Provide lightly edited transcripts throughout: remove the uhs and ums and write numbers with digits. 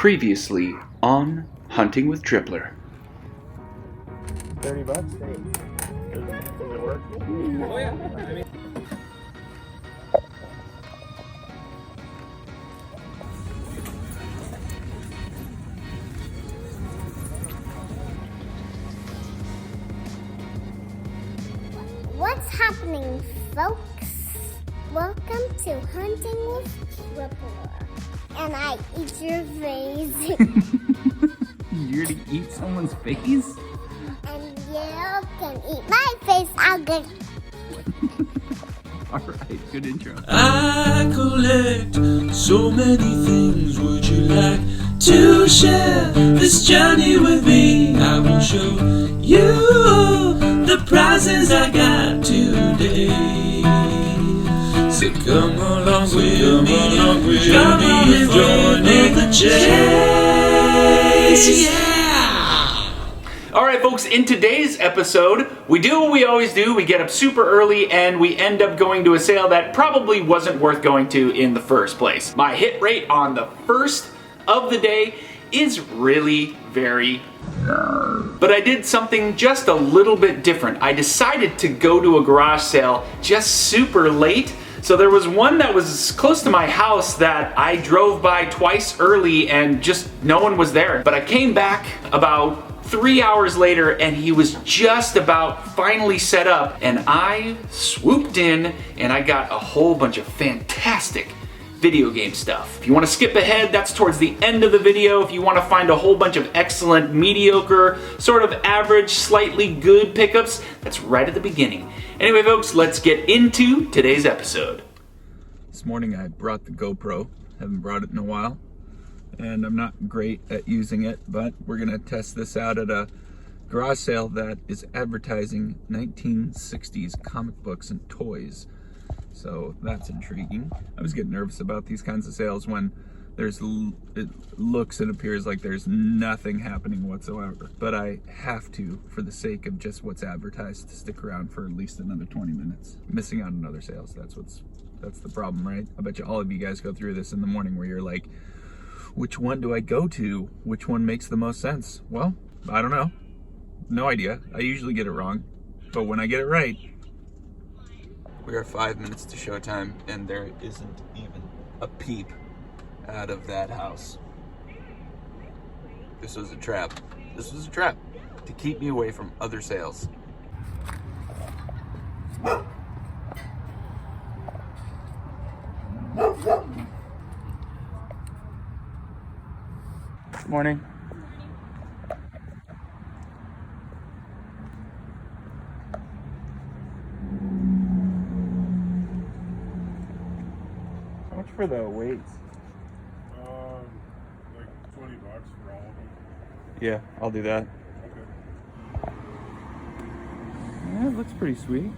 Previously on Hunting with Tripler. $30? Hey. Does it work? Oh yeah. I mean... What's happening, folks? Welcome to Hunting with Tripler. And I eat your face. You're to eat someone's face? And you can eat my face. I'll get. Alright, good intro. I collect so many things. Would you like to share this journey with me? I will show you the prizes I got today. So come along with me, come on and join in the chase. Yeah! Alright folks, in today's episode, we do what we always do. We get up super early and we end up going to a sale that probably wasn't worth going to in the first place. My hit rate on the first of the day is really very low. But I did something just a little bit different. I decided to go to a garage sale just super late. So there was one that was close to my house that I drove by twice early and just no one was there. But I came back about 3 hours later and he was just about finally set up, and I swooped in and I got a whole bunch of fantastic video game stuff. If you want to skip ahead, that's towards the end of the video. If you want to find a whole bunch of excellent, mediocre, sort of average, slightly good pickups, that's right at the beginning. Anyway folks, let's get into today's episode. This morning I brought the GoPro. Haven't brought it in a while, and I'm not great at using it, but we're gonna test this out at a garage sale that is advertising 1960s comic books and toys. So that's intriguing. I was getting nervous about these kinds of sales when it looks and appears like there's nothing happening whatsoever. But I have to, for the sake of just what's advertised, to stick around for at least another 20 minutes. Missing out on other sales, that's the problem, right? I bet you all of you guys go through this in the morning where you're like, which one do I go to? Which one makes the most sense? Well, I don't know. No idea. I usually get it wrong. But when I get it right, we are 5 minutes to showtime, and there isn't even a peep out of that house. This was a trap. This was a trap to keep me away from other sales. Morning. How much for the weights? Like $20 for all of them. Yeah, I'll do that. Okay. Yeah, it looks pretty sweet.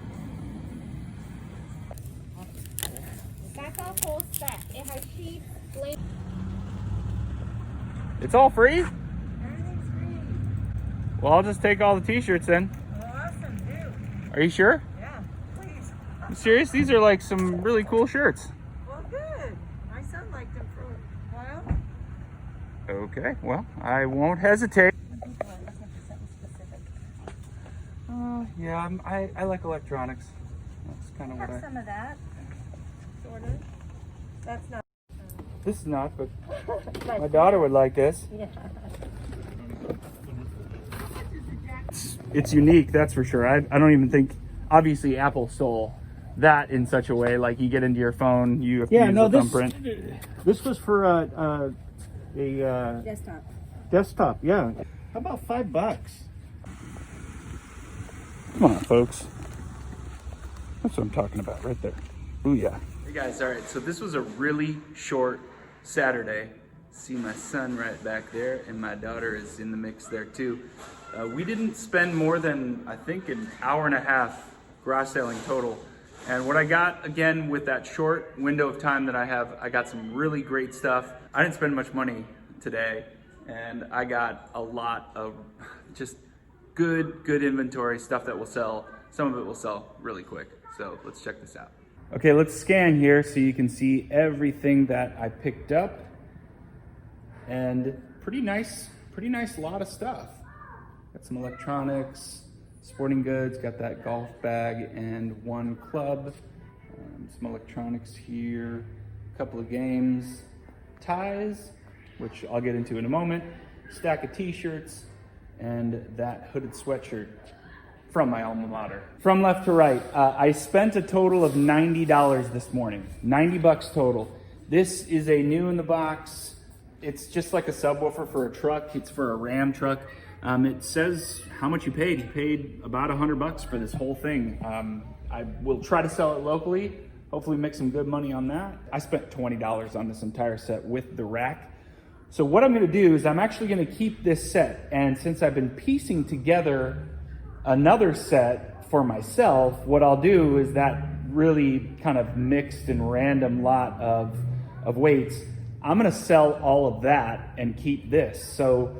That's a whole set. It has sheets, blankets. It's all free? Everything's free. Well, I'll just take all the t-shirts then. Awesome, dude. Are you sure? Yeah, please. You serious? These are like some really cool shirts. Well, good. My son liked them for a while. Okay, well, I won't hesitate. Yeah, I like electronics. That's kind of what Have some of that. Sort of. That's not. This is not, but my daughter would like this. Yeah. It's unique, that's for sure. I don't even think, obviously Apple stole that in such a way, like you get into your phone, you have to use the thumbprint. This was for a Desktop. desktop, yeah. How about $5? Come on, folks. That's what I'm talking about right there. Ooh, yeah. Hey guys, all right, so this was a really short Saturday. See my son right back there, and my daughter is in the mix there too. We didn't spend more than, I think, an hour and a half garage selling total. And what I got, again, with that short window of time that I have, I got some really great stuff. I didn't spend much money today, and I got a lot of just good inventory, stuff that will sell. Some of it will sell really quick. So let's check this out. Okay, let's scan here so you can see everything that I picked up. and pretty nice lot of stuff. Got some electronics, sporting goods, got that golf bag and one club, some electronics here, a couple of games, ties, which I'll get into in a moment, stack of t-shirts, and that hooded sweatshirt from my alma mater. From left to right, I spent a total of $90 this morning, 90 bucks total. This is a new in the box. It's just like a subwoofer for a truck. It's for a Ram truck. It says how much you paid. You paid about 100 bucks for this whole thing. I will try to sell it locally, hopefully make some good money on that. I spent $20 on this entire set with the rack. So what I'm gonna do is I'm actually gonna keep this set, and since I've been piecing together another set for myself, what I'll do is that really kind of mixed and random lot of weights, I'm gonna sell all of that and keep this. So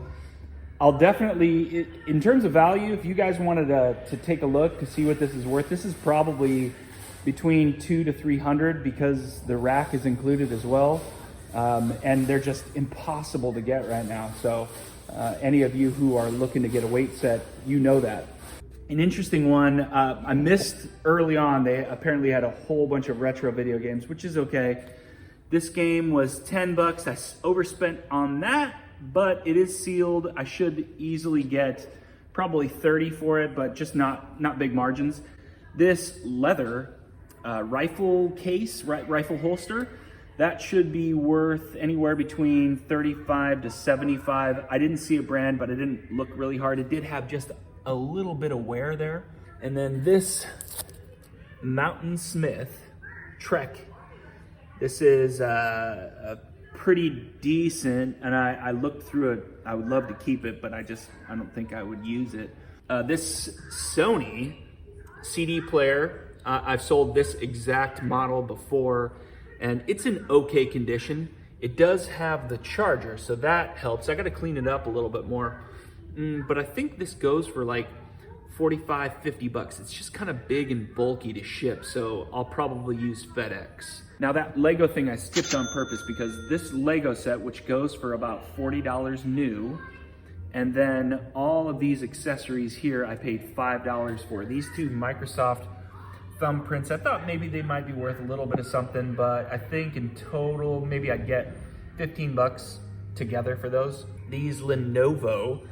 I'll definitely, in terms of value, if you guys wanted to take a look to see what this is worth, this is probably between $200 to $300 because the rack is included as well. And they're just impossible to get right now. So any of you who are looking to get a weight set, you know that. An interesting one, I missed early on. They apparently had a whole bunch of retro video games, which is okay. This game was 10 bucks. I overspent on that, but it is sealed. I should easily get probably 30 for it, but just not big margins. This leather rifle case, rifle holster, that should be worth anywhere between 35 to 75. I didn't see a brand, but it didn't look really hard. It did have just a little bit of wear there. And then this Mountain Smith Trek. This is a pretty decent, and I looked through it. I would love to keep it, but I don't think I would use it. This Sony CD player, I've sold this exact model before, and it's in okay condition. It does have the charger, so that helps. I gotta clean it up a little bit more. But I think this goes for like 45, 50 bucks. It's just kind of big and bulky to ship, so I'll probably use FedEx. Now that Lego thing I skipped on purpose because this Lego set, which goes for about $40 new, and then all of these accessories here, I paid $5 for. These two Microsoft thumbprints, I thought maybe they might be worth a little bit of something, but I think in total, maybe I'd get 15 bucks together for those. These Lenovo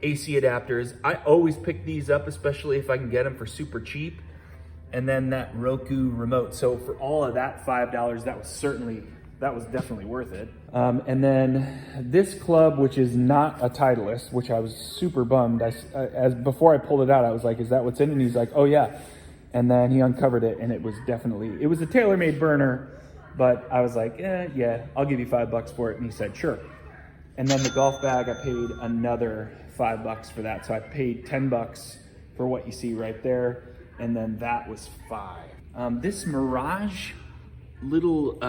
AC adapters, I always pick these up, especially if I can get them for super cheap. And then that Roku remote. So for all of that $5, that was definitely worth it. And then this club, which is not a Titleist, which I was super bummed. Before I pulled it out, I was like, is that what's in it? And he's like, oh yeah. And then he uncovered it, and it was a TaylorMade burner, but I was like, yeah, I'll give you $5 for it. And he said, sure. And then the golf bag, I paid another $5 for that. So I paid 10 bucks for what you see right there. And then that was $5. This Mirage little,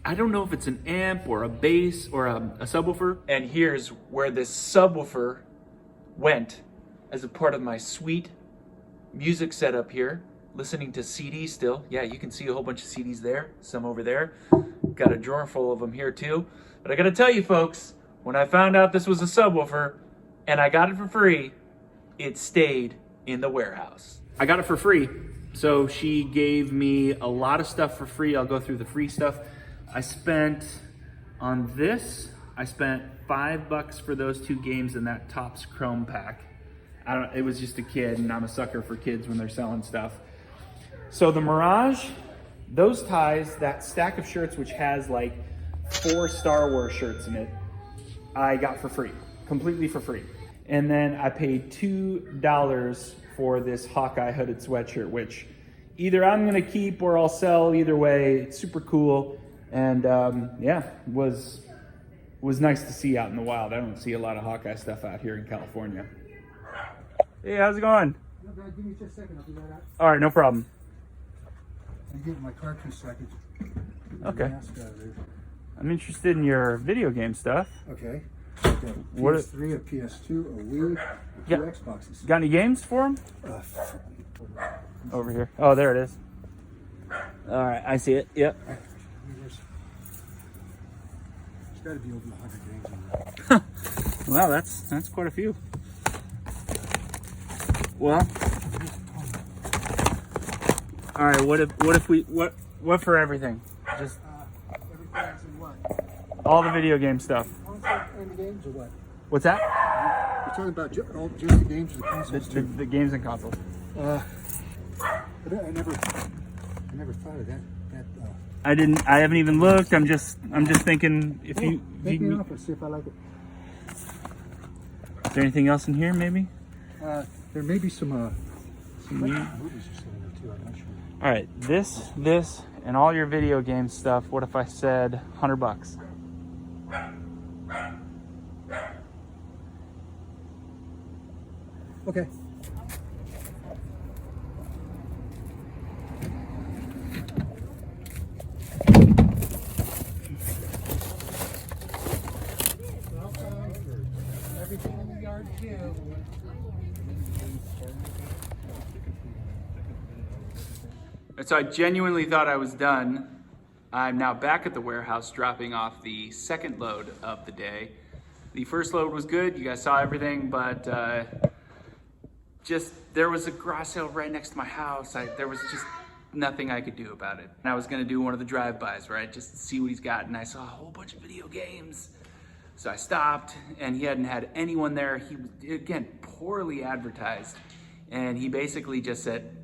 I don't know if it's an amp or a bass or a subwoofer. And here's where this subwoofer went as a part of my sweet music setup here. Listening to CDs still. Yeah, you can see a whole bunch of CDs there, some over there. Got a drawer full of them here too. But I gotta tell you folks, when I found out this was a subwoofer and I got it for free, it stayed in the warehouse. I got it for free. So she gave me a lot of stuff for free. I'll go through the free stuff. I spent on this, I spent $5 for those two games in that Topps Chrome pack. It was just a kid, and I'm a sucker for kids when they're selling stuff. So the Mirage, those ties, that stack of shirts, which has like 4 Star Wars shirts in it, I got for free, completely for free. And then I paid $2 for this Hawkeye hooded sweatshirt, which either I'm gonna keep or I'll sell. Either way, it's super cool. And yeah, was nice to see out in the wild. I don't see a lot of Hawkeye stuff out here in California. Hey, how's it going? No, God, give me just a second, I'll be right out. All right, no problem. I'll give my car 2 seconds. Okay. I'm interested in your video game stuff. Okay. What PS3, a PS2, a Wii, a 2 Xboxes. Got any games for them? Over here. Oh, there it is. All right, I see it. Yep. It's got to be over 100 games in there. Well, that's quite a few. Well, all right. What for everything? Just Everything's in what? all the video game stuff. And the games or what? What's that? You're talking about just the games or the consoles The, too? the games and consoles. But I never thought of that. I haven't even looked. I'm just thinking if you Make me an offer, see if I like it. Is there anything else in here maybe? There may be some movies or something in there too. I'm not sure. All right, this and all your video game stuff. What if I said $100? Okay. Everything in the yard too. So I genuinely thought I was done. I'm now back at the warehouse dropping off the second load of the day. The first load was good, you guys saw everything, but there was a garage sale right next to my house. There was just nothing I could do about it. And I was gonna do one of the drive-bys, right? Just to see what he's got, and I saw a whole bunch of video games. So I stopped, and he hadn't had anyone there. He was, again, poorly advertised. And he basically just said,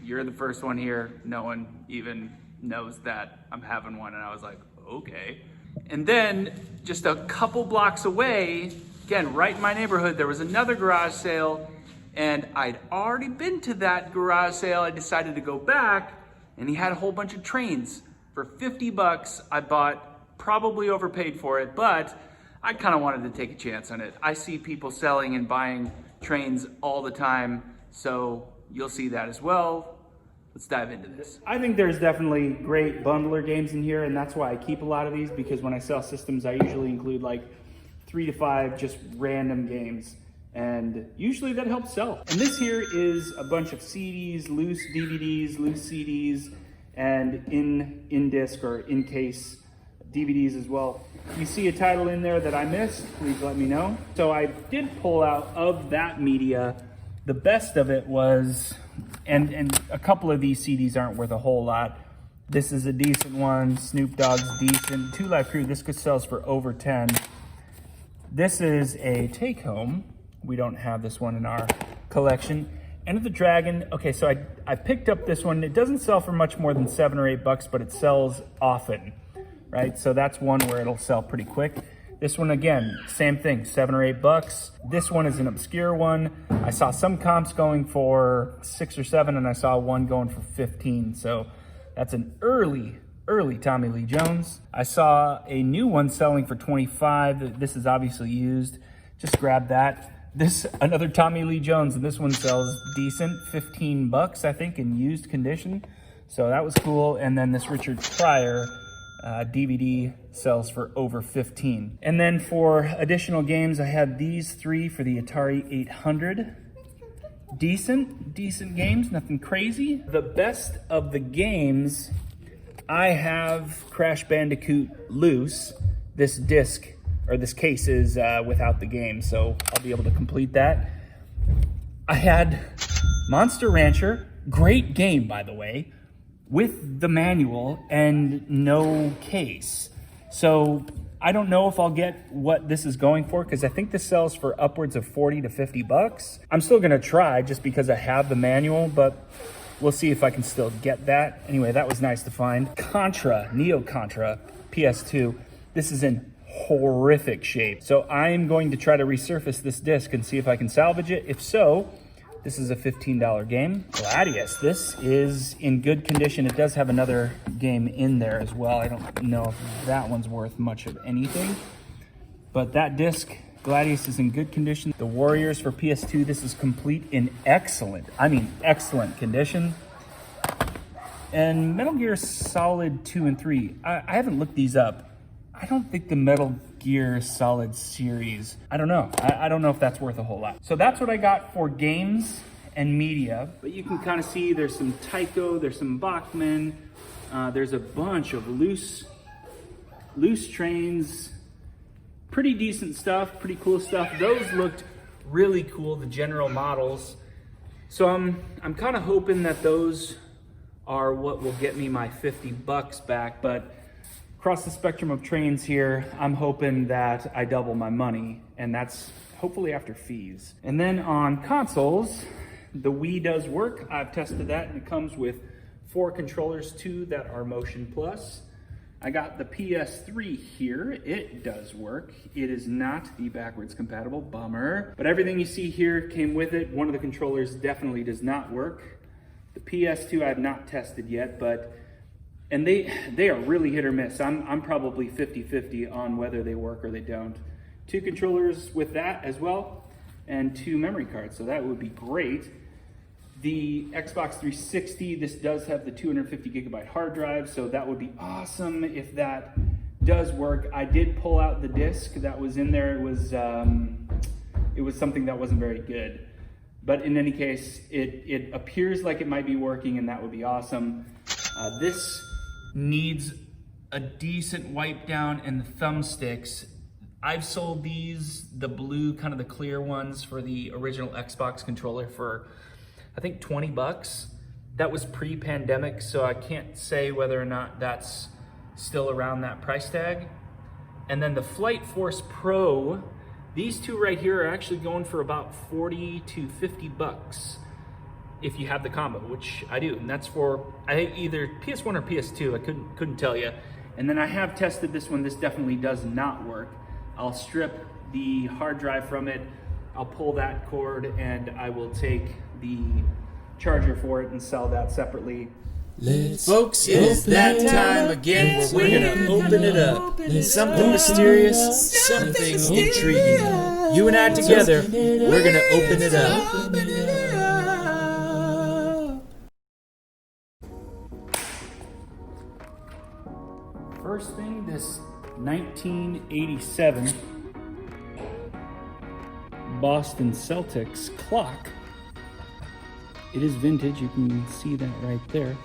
"You're the first one here. No one even knows that I'm having one." And I was like, okay. And then just a couple blocks away, again, right in my neighborhood, there was another garage sale, and I'd already been to that garage sale. I decided to go back, and he had a whole bunch of trains for $50. I bought, probably overpaid for it, but I kind of wanted to take a chance on it. I see people selling and buying trains all the time, so you'll see that as well. Let's dive into this. I think there's definitely great bundler games in here, and that's why I keep a lot of these, because when I sell systems, I usually include like 3 to 5 just random games, and usually that helps sell. And this here is a bunch of CDs, loose DVDs, loose CDs, and in disc or in case DVDs as well. If you see a title in there that I missed, please let me know. So I did pull out of that media. The best of it was, and a couple of these CDs aren't worth a whole lot. This is a decent one. Snoop Dogg's decent. 2 Live Crew, this sells for over 10. This is a take home. We don't have this one in our collection. Enter the Dragon. Okay, so I picked up this one. It doesn't sell for much more than $7 or $8, but it sells often, right? So that's one where it'll sell pretty quick. This one, again, same thing, $7 or $8. This one is an obscure one. I saw some comps going for 6 or 7, and I saw one going for 15. So that's an early Tommy Lee Jones. I saw a new one selling for 25. This is obviously used. Just grab that. This, another Tommy Lee Jones, and this one sells decent, $15, I think, in used condition. So that was cool. And then this Richard Pryor DVD sells for over 15. And then for additional games, I had these 3 for the Atari 800. Decent games, nothing crazy. The best of the games, I have Crash Bandicoot loose. This disc, or this case, is without the game, so I'll be able to complete that. I had Monster Rancher, great game, by the way, with the manual and no case. So I don't know if I'll get what this is going for, because I think this sells for upwards of 40 to $50. I'm still gonna try just because I have the manual, but we'll see if I can still get that. Anyway, that was nice to find. Contra, Neo Contra, PS2. This is in horrific shape. So I'm going to try to resurface this disc and see if I can salvage it. If so, this is a $15 game. Gladius, this is in good condition. It does have another game in there as well. I don't know if that one's worth much of anything, but that disc, Gladius, is in good condition. The Warriors for PS2, this is complete in excellent condition. And Metal Gear Solid 2 and 3, I haven't looked these up. I don't think the Metal Gear Solid series, I don't know. I don't know if that's worth a whole lot. So that's what I got for games and media. But you can kind of see there's some Tycho, there's some Bachmann, there's a bunch of loose trains, pretty decent stuff, pretty cool stuff. Those looked really cool, the general models. So I'm kind of hoping that those are what will get me my $50 back, but across the spectrum of trains here, I'm hoping that I double my money, and that's hopefully after fees. And then on consoles, the Wii does work. I've tested that, and it comes with 4 controllers, 2 that are Motion Plus. I got the PS3 here. It does work. It is not the backwards compatible, bummer. But everything you see here came with it. One of the controllers definitely does not work. The PS2 I have not tested yet, and they are really hit or miss. I'm probably 50-50 on whether they work or they don't. 2 controllers with that as well, and 2 memory cards, so that would be great. The Xbox 360, this does have the 250 gigabyte hard drive, so that would be awesome if that does work. I did pull out the disc that was in there. It was something that wasn't very good. But in any case, it appears like it might be working, and that would be awesome. This needs a decent wipe down, and the thumbsticks. I've sold these, the blue, kind of the clear ones, for the original Xbox controller for I think $20. That was pre-pandemic, so I can't say whether or not that's still around that price tag. And then the Flight Force Pro, these 2 right here are actually going for about $40 to $50 if you have the combo, which I do. And that's for, I think, either PS1 or PS2. I couldn't tell you. And then I have tested this one. This definitely does not work. I'll strip the hard drive from it. I'll pull that cord, and I will take the charger for it and sell that separately. Folks, it is that time again where we're gonna open it up. Something mysterious, something intriguing. You and I together, we're gonna open it up. First thing, this 1987 Boston Celtics clock. It is vintage, you can see that right there,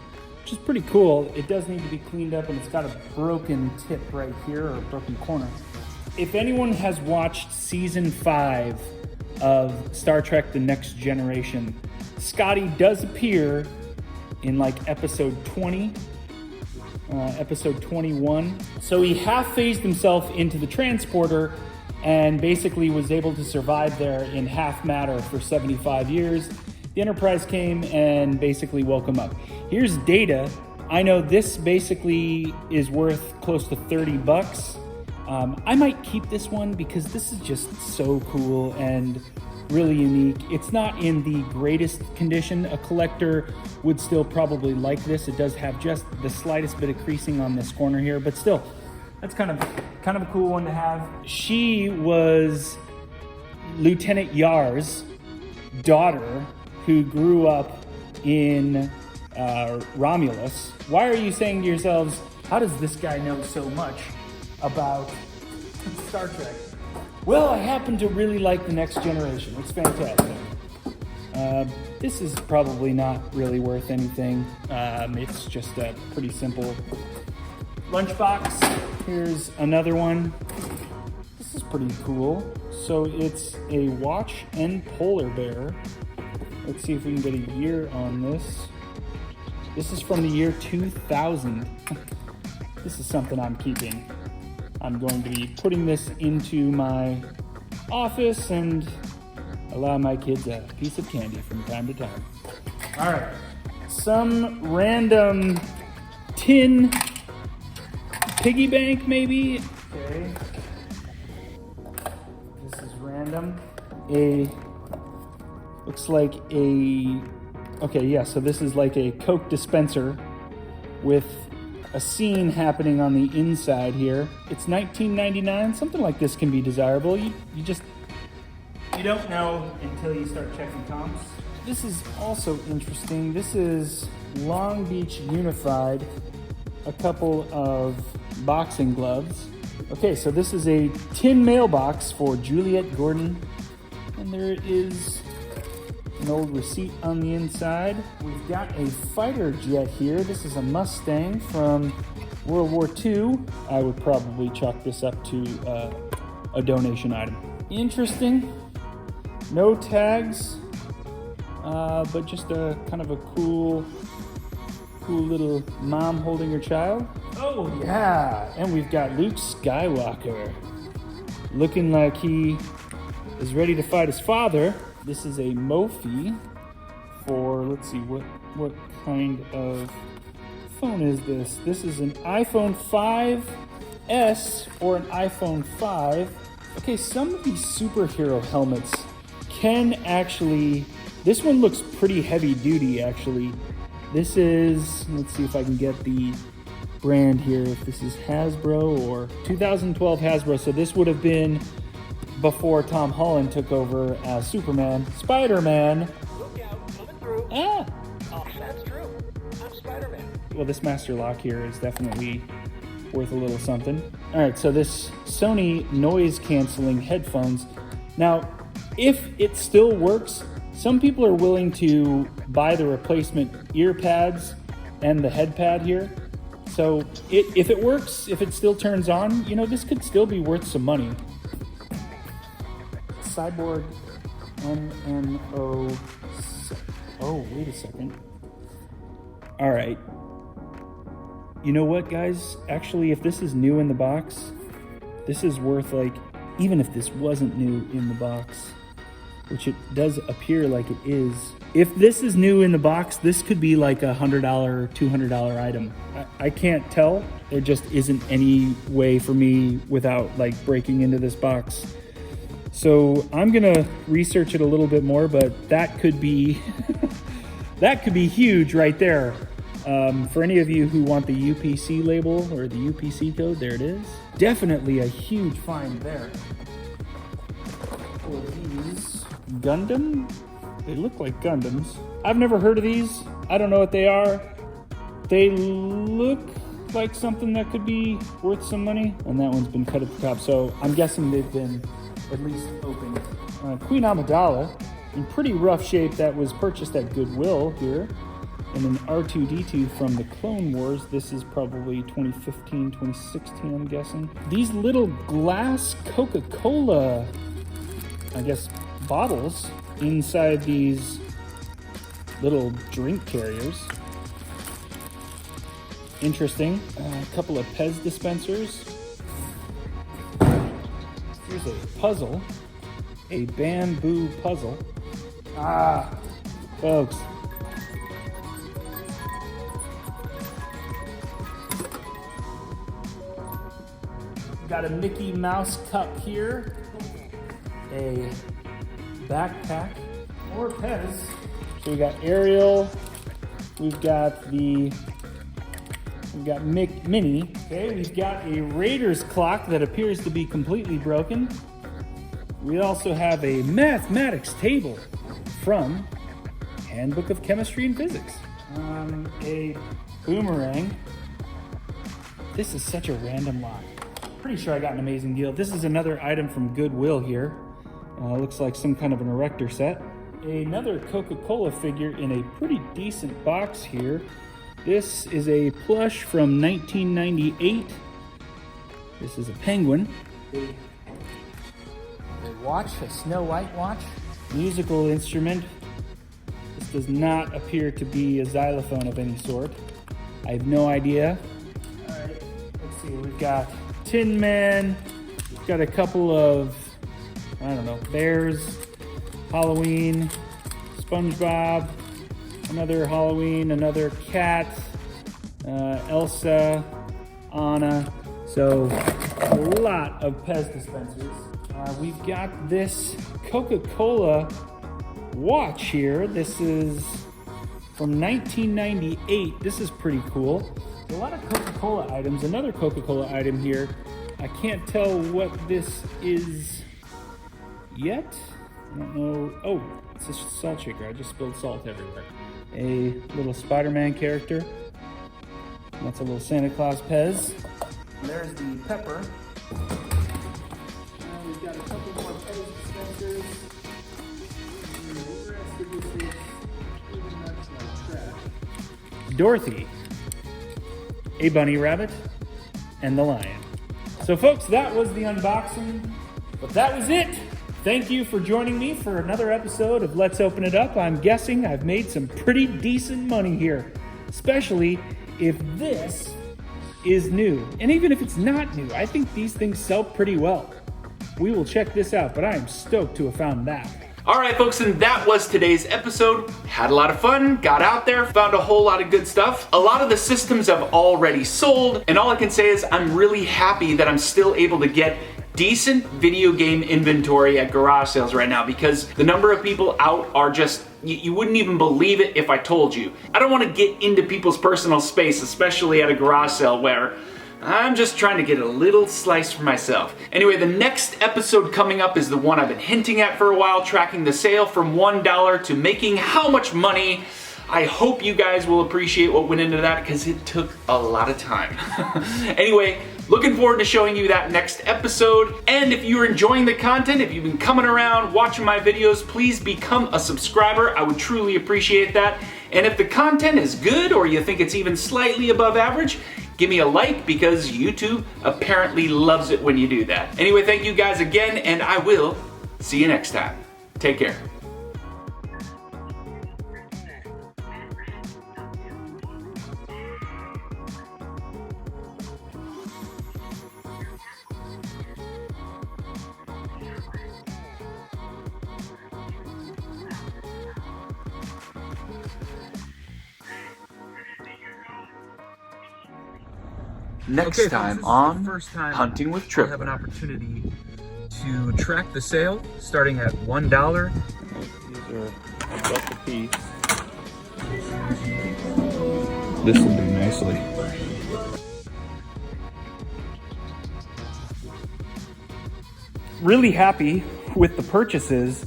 which is pretty cool. It does need to be cleaned up, and it's got a broken tip right here, or a broken corner. If anyone has watched season 5 of Star Trek The Next Generation, Scotty does appear in like episode 20, episode 21. So he half-phased himself into the transporter and basically was able to survive there in half matter for 75 years. The Enterprise came and basically woke him up. Here's data. I know this basically is worth close to $30. I might keep this one because this is just so cool and really unique. It's not in the greatest condition. A collector would still probably like this. It does have just the slightest bit of creasing on this corner here, but still, that's kind of a cool one to have. She was Lieutenant Yar's daughter, who grew up in Romulus. Why are you saying to yourselves, how does this guy know so much about Star Trek? Well, I happen to really like The Next Generation. It's fantastic. This is probably not really worth anything. It's just a pretty simple lunchbox. Here's another one. This is pretty cool. So it's a watch and polar bear. Let's see if we can get a year on this. This is from the year 2000. This is something I'm keeping. I'm going to be putting this into my office and allow my kids a piece of candy from time to time. All right, some random tin piggy bank maybe. Okay, this is random. Looks like so this is like a Coke dispenser with a scene happening on the inside here. It's $19.99. Something like this can be desirable. You don't know until you start checking comps. This is also interesting. This is Long Beach Unified, a couple of boxing gloves. Okay, so this is a tin mailbox for Juliet Gordon, and there is an old receipt on the inside. We've got a fighter jet here. This is a Mustang from World War II. I would probably chalk this up to a donation item. Interesting. No tags, but just a kind of a cool little mom holding her child. Oh yeah, and we've got Luke Skywalker looking like he is ready to fight his father. This is a Mophie for, let's see, what kind of phone is this? This is an iPhone 5S or an iPhone 5. Okay, some of these superhero helmets can actually, this one looks pretty heavy duty actually. This is, let's see if I can get the brand here, if this is Hasbro or 2012 Hasbro. So this would have been before Tom Holland took over as Superman. Spider-Man. Look out, coming through. Ah! Oh, that's true. I'm Spider-Man. Well, this master lock here is definitely worth a little something. All right, so this Sony noise canceling headphones. Now, if it still works, some people are willing to buy the replacement ear pads and the head pad here. So if it works, if it still turns on, you know, this could still be worth some money. Cyborg MNO. Oh, wait a second. All right. You know what, guys? Actually, if this is new in the box, this is worth, like, even if this wasn't new in the box, which it does appear like it is. If this is new in the box, this could be like a $100, $200 item. I can't tell. There just isn't any way for me without like breaking into this box. So I'm gonna research it a little bit more, but that could be that could be huge right there. For any of you who want the UPC label or the UPC code, there it is. Definitely a huge find there. For these Gundam? They look like Gundams. I've never heard of these. I don't know what they are. They look like something that could be worth some money. And that one's been cut at the top, so I'm guessing they've been at least opened. Queen Amidala, in pretty rough shape, that was purchased at Goodwill here. And an R2-D2 from the Clone Wars. This is probably 2015, 2016, I'm guessing. These little glass Coca-Cola, I guess, bottles inside these little drink carriers. Interesting. A couple of Pez dispensers. Here's a puzzle. A bamboo puzzle. Ah, folks. Got a Mickey Mouse cup here. A backpack, more Pez. So we got Ariel, we've got Minnie, okay, we've got a Raiders clock that appears to be completely broken. We also have a mathematics table from Handbook of Chemistry and Physics. A boomerang. This is such a random lot. Pretty sure I got an amazing deal. This is another item from Goodwill here. Looks like some kind of an erector set. Another Coca-Cola figure in a pretty decent box here. This is a plush from 1998. This is a penguin. A watch, a Snow White watch. Musical instrument. This does not appear to be a xylophone of any sort. I have no idea. All right, let's see. We've got Tin Man. We've got a couple of, I don't know, bears, Halloween, SpongeBob, another Halloween, another cat, Elsa, Anna. So a lot of Pez dispensers. We've got this Coca-Cola watch here. This is from 1998. This is pretty cool. A lot of Coca-Cola items. Another Coca-Cola item here. I can't tell what this is yet. I don't know. Oh, it's a salt shaker. I just spilled salt everywhere. A little Spider-Man character. That's a little Santa Claus Pez. There's the pepper. And we've got a couple more Pez dispensers. Dorothy, a bunny rabbit, and the lion. So folks, that was the unboxing. But that was it. Thank you for joining me for another episode of Let's Open It Up. I'm guessing I've made some pretty decent money here, especially if this is new. And even if it's not new, I think these things sell pretty well. We will check this out, but I am stoked to have found that. All right, folks, and that was today's episode. Had a lot of fun, got out there, found a whole lot of good stuff. A lot of the systems have already sold, and all I can say is I'm really happy that I'm still able to get decent video game inventory at garage sales right now, because the number of people out are just, you wouldn't even believe it if I told you. I don't want to get into people's personal space, especially at a garage sale where I'm just trying to get a little slice for myself. Anyway, the next episode coming up is the one I've been hinting at for a while, tracking the sale from $1 to making how much money. I hope you guys will appreciate what went into that, because it took a lot of time. Anyway, looking forward to showing you that next episode. And if you're enjoying the content, if you've been coming around watching my videos, please become a subscriber. I would truly appreciate that. And if the content is good, or you think it's even slightly above average, give me a like, because YouTube apparently loves it when you do that. Anyway, thank you guys again, and I will see you next time. Take care. Next time on Hunting with Triple. I have an opportunity to track the sale starting at $1. These are $1 a piece. This will do nicely. Really happy with the purchases.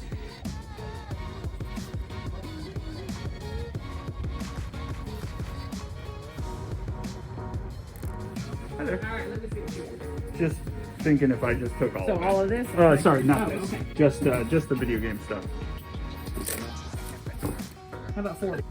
Just thinking if I just took all of it. all of this? Sorry, not this. Okay. Just the video game stuff. How about 40?